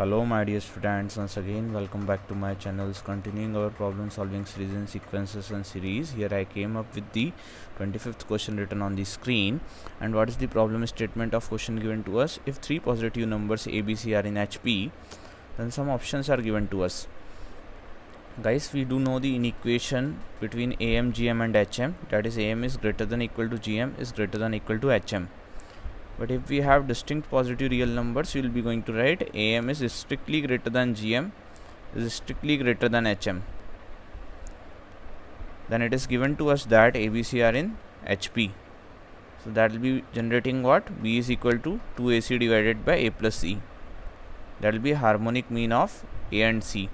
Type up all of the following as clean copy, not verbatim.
Hello my dear students, once again welcome back to my channels. Continuing our problem solving series in sequences and series. Here I came up with the 25th question written on the screen. And what is the problem statement of question given to us? If three positive numbers ABC are in HP, then some options are given to us. Guys, we do know the inequation between AM, GM and HM, that is AM is greater than equal to GM is greater than equal to HM. But if we have distinct positive real numbers, we will be going to write AM is strictly greater than GM is strictly greater than HM. Then it is given to us that ABC are in HP. So that will be generating what? B is equal to 2AC divided by A plus C. That will be harmonic mean of A and C.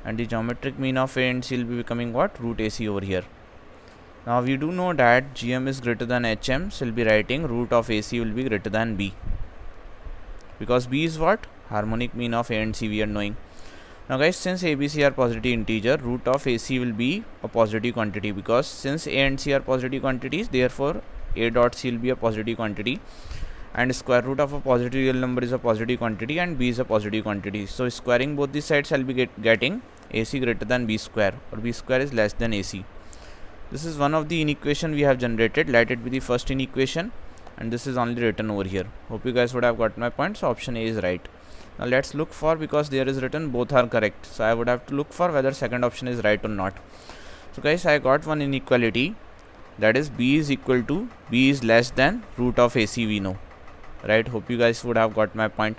And the geometric mean of A and C will be becoming what? Root AC over here. Now we do know that GM is greater than HM, so we'll be writing root of AC will be greater than B. Because B is what? Harmonic mean of A and C we are knowing. Now guys, since ABC are positive integer, root of AC will be a positive quantity, because since A and C are positive quantities, therefore A dot C will be a positive quantity. And square root of a positive real number is a positive quantity and B is a positive quantity. So squaring both these sides, I'll be getting AC greater than B square, or B square is less than AC. This is one of the inequation we have generated. Let it be the first inequation, and this is only written over here. Hope you guys would have got my point. So option A is right. Now let's look for, because there is written both are correct, so I would have to look for whether second option is right or not. So guys, I got one inequality, that is B is equal to, B is less than root of AC we know, right? Hope you guys would have got my point.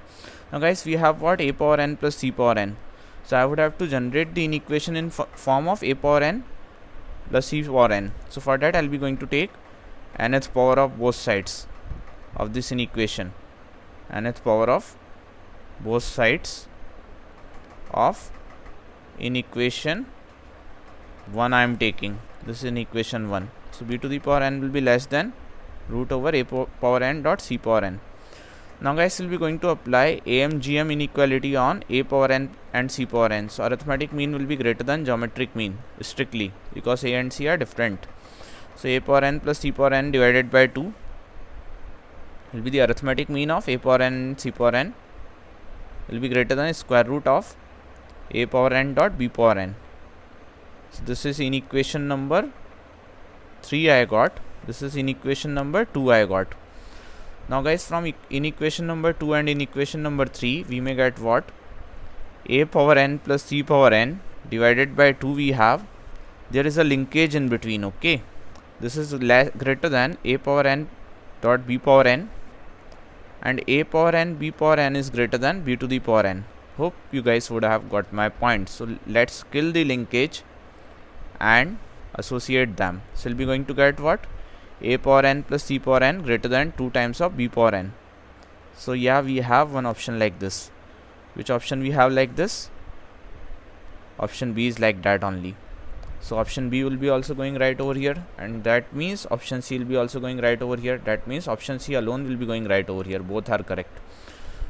Now guys, we have what? A power n plus C power n. So I would have to generate the inequation in form of A power n plus C power n. So for that, I'll be going to take nth power of both sides of this inequation. Nth power of both sides of inequation 1 I am taking. This is inequation 1. So B to the power n will be less than root over A power n dot C power n. Now guys, we'll be going to apply AM GM inequality on A power n and C power n. So arithmetic mean will be greater than geometric mean strictly, because A and C are different. So A power n plus C power n divided by 2 will be the arithmetic mean of A power n and C power n will be greater than square root of A power n dot B power n. So this is inequation number 3 I got. This is inequation number 2 I got. Now guys, from inequation number 2 and inequation number 3, we may get what? A power n plus C power n divided by 2 we have. There is a linkage in between, okay? This is greater than A power n dot B power n, and A power n B power n is greater than B to the power n. Hope you guys would have got my point. So let's kill the linkage and associate them. So we'll be going to get what? A power n plus C power n greater than 2 times of B power n. So yeah, we have one option like this. Which option we have like this? Option B is like that only. So option B will be also going right over here, and that means option C will be also going right over here. That means option C alone will be going right over here. Both are correct.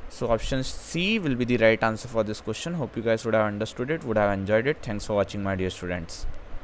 So option C will be the right answer for this question. Hope you guys would have understood it, would have enjoyed it. Thanks for watching, my dear students.